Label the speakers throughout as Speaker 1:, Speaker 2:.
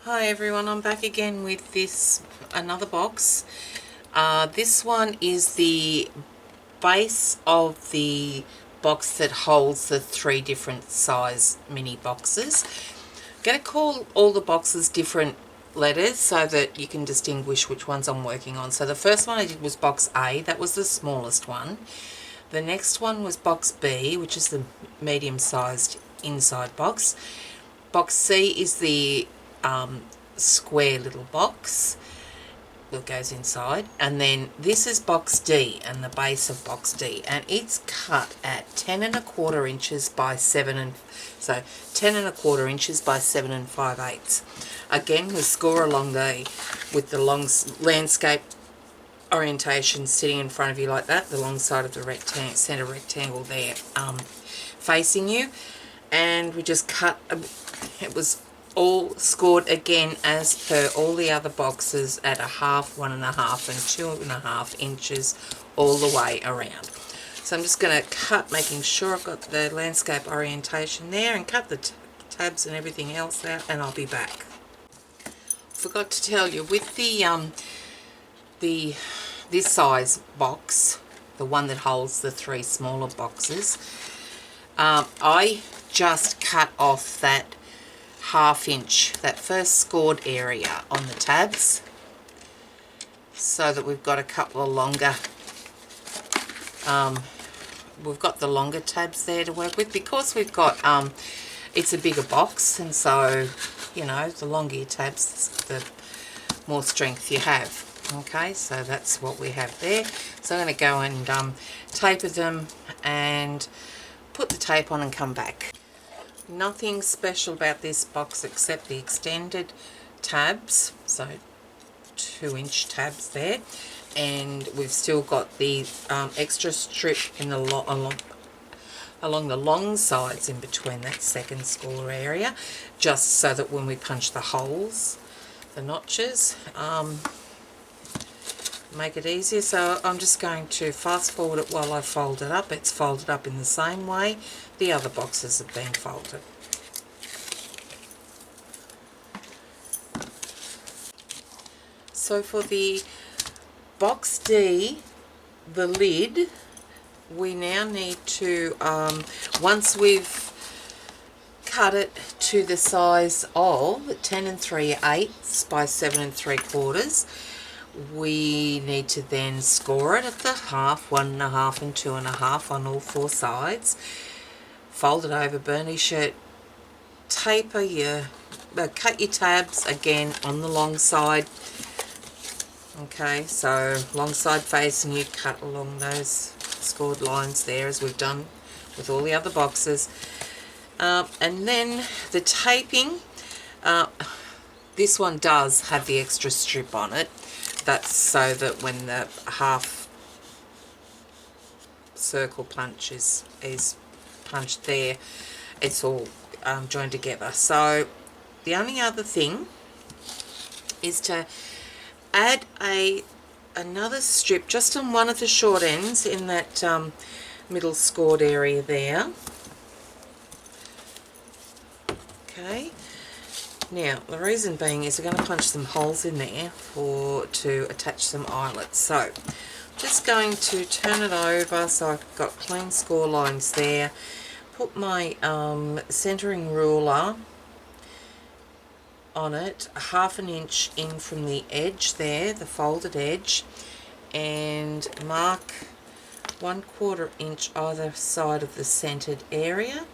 Speaker 1: Hi everyone, I'm back again with another box. This one is the base of the box that holds the 3 different size mini boxes. I'm going to call all the boxes different letters so that you can distinguish which ones I'm working on. So the first one I did was box A, that was the smallest one. The next one was box B, which is the medium sized inside box. Box C is the square little box that goes inside, and then this is box D and the base of box D, and it's cut at 10 1/4 inches by 10 1/4 inches by 7 5/8. Again, we score along with the long landscape orientation sitting in front of you like that, the long side of the center rectangle there facing you, and we just cut. It was all scored again as per all the other boxes at 1/2, 1 1/2 and 2 1/2 inches all the way around. So I'm just going to cut, making sure I've got the landscape orientation there, and cut the tabs and everything else out, and I'll be back. Forgot to tell you, with this size box, the one that holds the 3 smaller boxes, I just cut off that 1/2 inch, that first scored area on the tabs, so that we've got a couple of longer, we've got the longer tabs there to work with, because we've got, it's a bigger box, and so, you know, the longer your tabs, the more strength you have. Okay, so that's what we have there. So I'm going to go and taper them and put the tape on and come back. Nothing special about this box except the extended tabs, so 2-inch tabs there, and we've still got the extra strip in the along the long sides in between that second score area, just so that when we punch the holes, the notches, make it easier. So I'm just going to fast forward it while I fold it up. It's folded up in the same way the other boxes have been folded. So for the box D, the lid, we now need to, once we've cut it to the size of 10 3/8 by 7 3/4, we need to then score it at the 1/2, 1 1/2 and 2 1/2 on all 4 sides. Fold it over, burnish it, taper cut your tabs again on the long side. Okay, so long side facing, you cut along those scored lines there, as we've done with all the other boxes. And then the taping, this one does have the extra strip on it. That's so that when the 1/2 circle punch is punched there, it's all joined together. So the only other thing is to add another strip just on one of the short ends in that middle scored area there. Okay, now the reason being is we're going to punch some holes in there to attach some eyelets. So just going to turn it over so I've got clean score lines there. Put my centering ruler on it, 1/2 inch in from the edge there, the folded edge, and mark 1/4 inch either side of the centered area.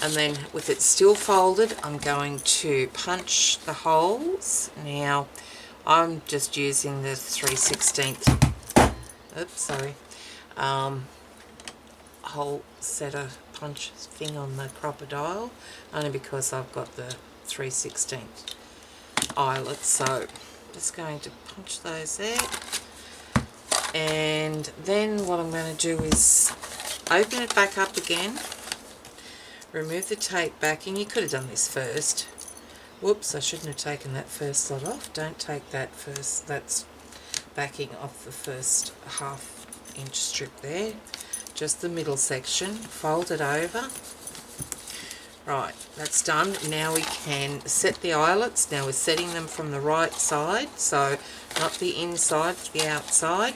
Speaker 1: And then with it still folded, I'm going to punch the holes. Now I'm just using the 3/16, hole setter punch thing on the crocodile, only because I've got the 3/16 eyelets. So just going to punch those there, and then what I'm going to do is open it back up again, remove the tape backing. You could have done this first. Whoops, I shouldn't have taken that first lot off. Don't take that first, that's backing off the first 1/2 inch strip there. Just the middle section, fold it over, Right, that's done. Now we can set the eyelets. Now we're setting them from the right side, so not the inside, the outside.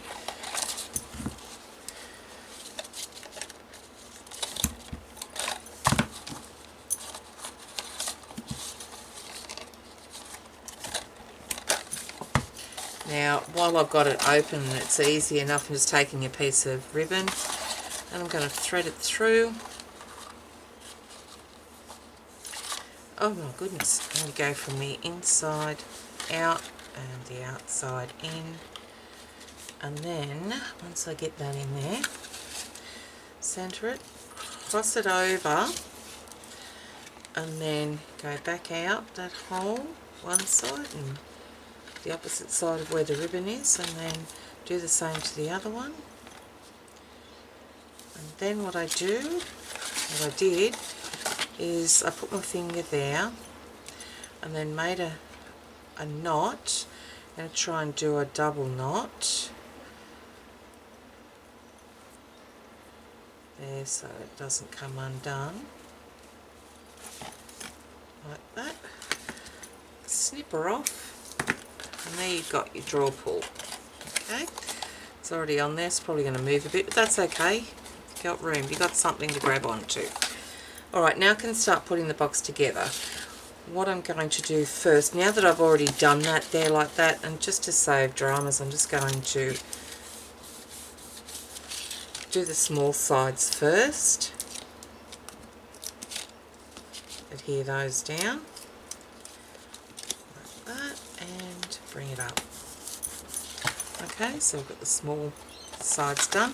Speaker 1: Now, while I've got it open, it's easy enough. I'm just taking a piece of ribbon and I'm going to thread it through. Oh my goodness, and we go from the inside out and the outside in. And then, once I get that in there, centre it, cross it over, and then go back out that hole, one side and the opposite side of where the ribbon is, and then do the same to the other one. And then what I did is I put my finger there and then made a knot. I'm going to try and do a double knot there so it doesn't come undone, like that. Snip her off. And there you've got your draw pull. Okay, it's already on there. It's probably going to move a bit, but that's okay. You've got room. You've got something to grab onto. Alright, now I can start putting the box together. What I'm going to do first, now that I've already done that there like that, and just to save dramas, I'm just going to do the small sides first. Adhere those down. And bring it up. Okay, so we've got the small sides done,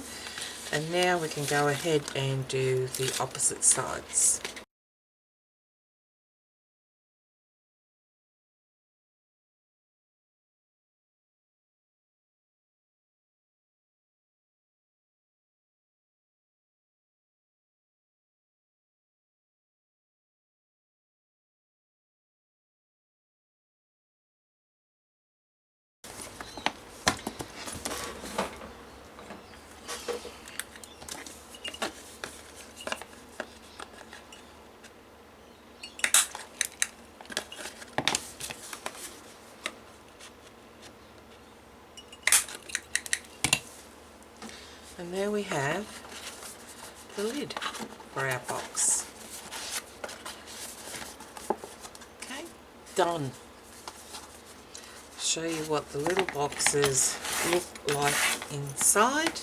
Speaker 1: and now we can go ahead and do the opposite sides. And there we have the lid for our box. Okay, done. Show you what the little boxes look like inside.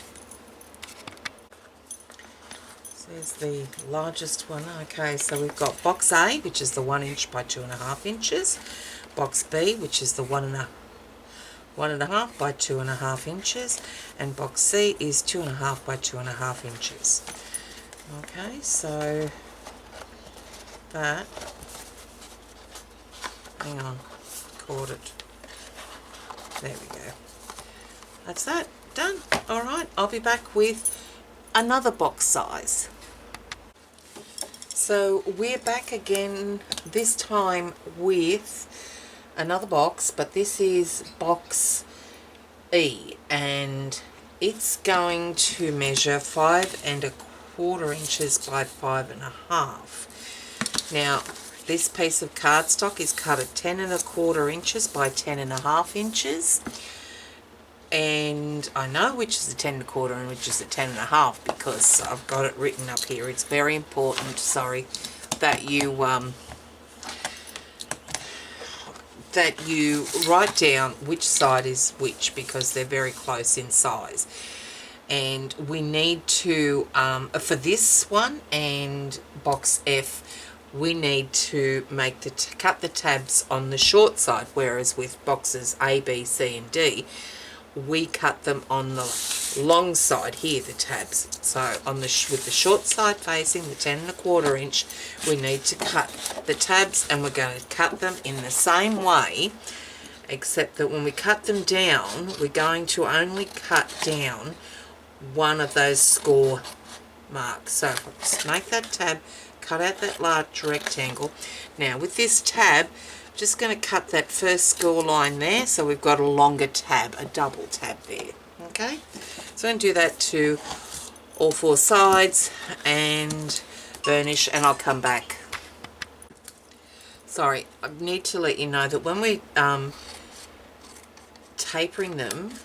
Speaker 1: So there's the largest one. Okay, so we've got box A, which is the 1 inch by 2.5 inches. Box B, which is the 1.5 by 2.5 inches, and box C is 2.5 by 2.5 inches. Okay, so that, hang on, caught it. There we go. That's that, done. Alright, I'll be back with another box size. So we're back again, this time with another box, but this is box E, and it's going to measure 5.25 inches by 5.5. Now this piece of cardstock is cut at 10.25 inches by 10.5 inches, and I know which is a 10.25 and which is a 10.5 because I've got it written up here. It's very important, sorry, that you write down which side is which, because they're very close in size. And we need to, for this one and box F, we need to make cut the tabs on the short side, whereas with boxes A, B, C and D, we cut them on the long side here, the tabs. So on the with the short side facing the 10.25 inch, we need to cut the tabs, and we're going to cut them in the same way, except that when we cut them down, we're going to only cut down one of those score marks. So if I just make that tab, cut out that large rectangle. Now with this tab, I'm just going to cut that first score line there, so we've got a longer tab, a double tab there. Okay, so I'm going to do that to all 4 sides and burnish, and I'll come back Sorry, I need to let you know that when we're tapering them,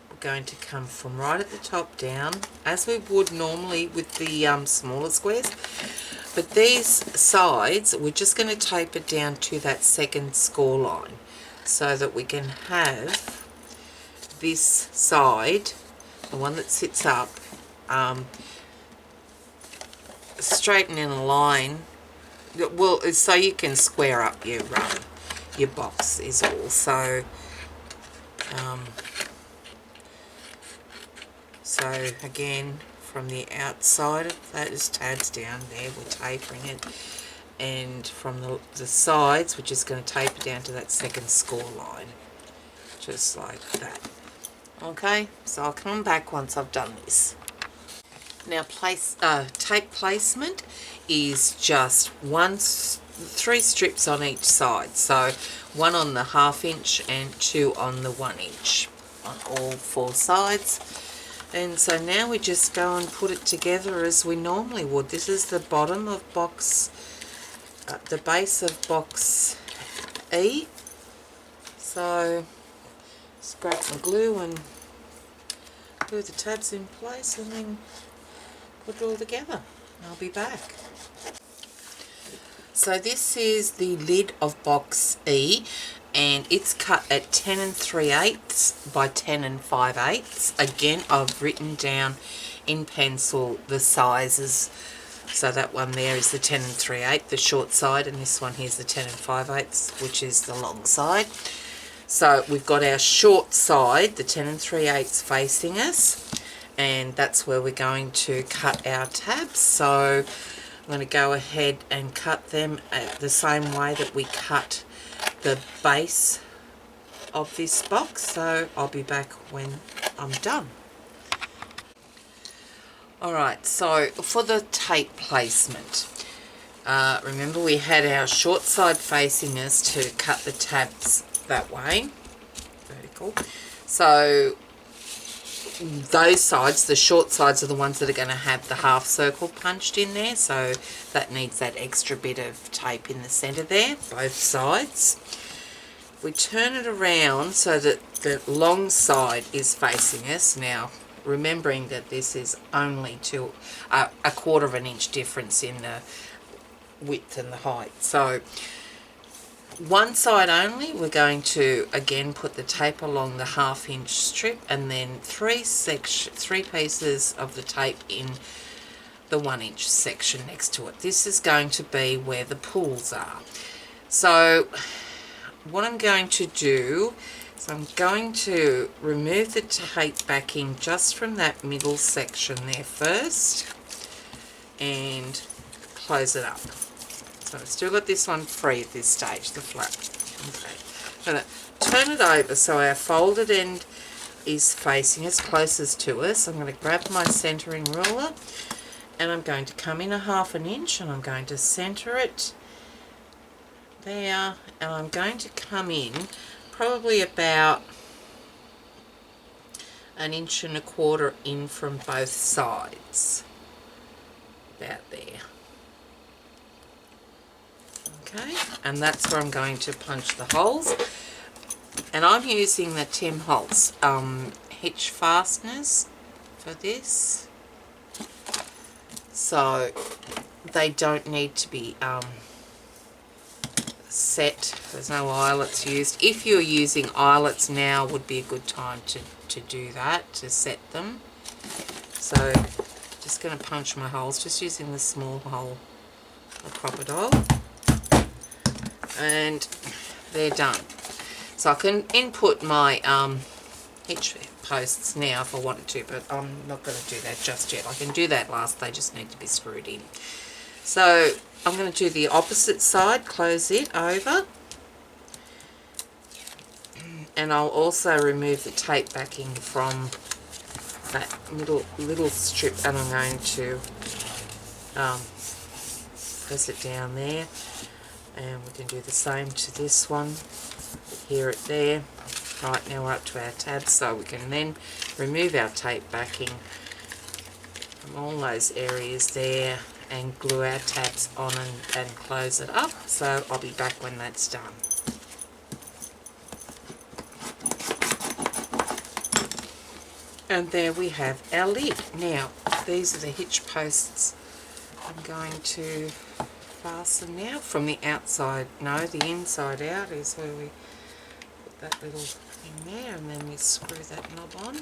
Speaker 1: we're going to come from right at the top down, as we would normally with the smaller squares. But these sides, we're just going to taper down to that second score line so that we can have this side, the one that sits up, straighten in a line. Well, so you can square up your box is all. So so again, from the outside of those tabs down there, we're tapering it, and from the sides, we're just going to taper down to that second score line, just like that. Okay, so I'll come back once I've done this. Now, tape placement is just three strips on each side. So one on the 1/2 inch and two on the 1 inch on all four sides. And so now we just go and put it together as we normally would. This is the bottom of box, the base of box E. So just grab some glue and glue the tabs in place and then put it all together. I'll be back. So this is the lid of box E, and it's cut at 10 3/8 by 10 5/8. Again, I've written down in pencil the sizes. So that one there is the 10 3/8, the short side, and this one here is the 10 5/8, which is the long side. So we've got our short side, the 10 3/8 facing us, and that's where we're going to cut our tabs. So I'm going to go ahead and cut them the same way that we cut the base of this box. So I'll be back when I'm done. Alright, so for the tape placement, remember we had our short side facing us to cut the tabs that way, vertical. So those sides, the short sides, are the ones that are going to have the half circle punched in there, so that needs that extra bit of tape in the centre there, both sides. We turn it around so that the long side is facing us. Now, remembering that this is only a 1/4 inch difference in the width and the height. So one side only, we're going to again put the tape along the 1/2 inch strip, and then three pieces of the tape in the 1 inch section next to it. This is going to be where the pulls are. So what I'm going to do is I'm going to remove the tape backing just from that middle section there first and close it up. So I've still got this one free at this stage, the flap. Okay. I'm going to turn it over so our folded end is facing as closest to us. I'm going to grab my centering ruler and I'm going to come in a 1/2 inch and I'm going to center it there, and I'm going to come in probably about 1 1/4 inch in from both sides, about there. Okay, and that's where I'm going to punch the holes, and I'm using the Tim Holtz hitch fasteners for this, so they don't need to be set. There's no eyelets used. If you're using eyelets, now would be a good time to do that, to set them. So just going to punch my holes, just using the small hole, the crocodile, and they're done. So I can input my hitch posts now if I wanted to, but I'm not going to do that just yet. I can do that last, they just need to be screwed in. So I'm going to do the opposite side, close it over, and I'll also remove the tape backing from that little strip, and I'm going to press it down there, and we can do the same to this one, here it there. Right, now we're up to our tabs, so we can then remove our tape backing from all those areas there, and glue our tabs on and close it up. So I'll be back when that's done. And there we have our lid. Now, these are the hitch posts I'm going to fasten now from the outside. No, the inside out is where we put that little thing there, and then we screw that knob on.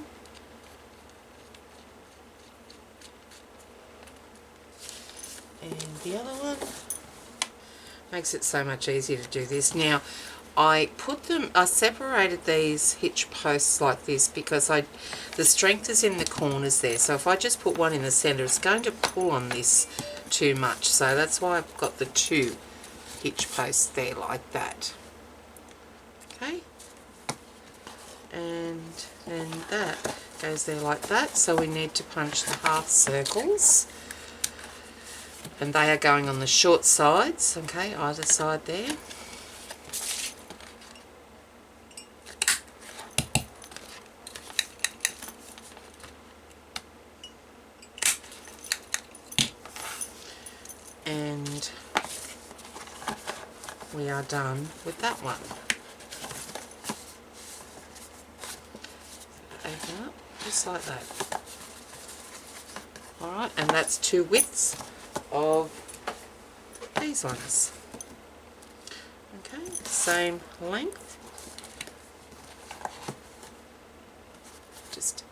Speaker 1: And the other one makes it so much easier to do this. Now, I separated these hitch posts like this because the strength is in the corners there. So if I just put one in the center, it's going to pull on this too much. So that's why I've got the two hitch posts there like that. Okay. And then that goes there like that. So we need to punch the half circles. And they are going on the short sides, okay, either side there. And we are done with that one. Open up just like that. Alright, and that's two widths of these ones. Okay, same length. Just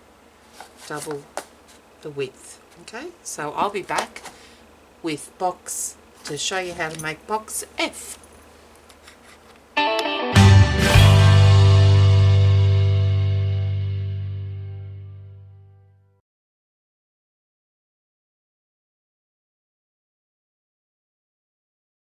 Speaker 1: double the width. Okay, so I'll be back with box to show you how to make box F.